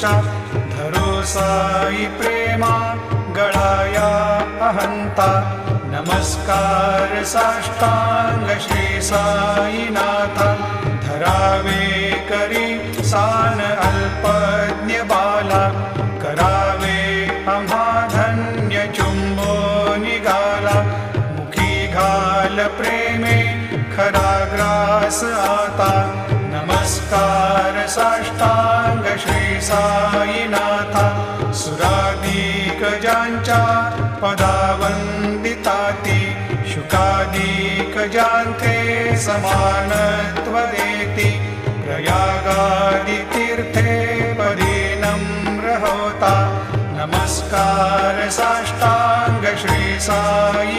वाचा धरो साई प्रेमा गळाया अहंता नमस्कार साष्टांग श्री साईनाथा धरावे करी सान अल्पज्ञ बाला करावे आम्हा धन्य चुंबो निघाला मुखी घाल प्रेमे खरा ग्रास आता नमस्कार साष्टांग श्री साईनाथा सुराधिक ज्यांच्या पदावंदिताती शुकाधिक ज्यांचे समान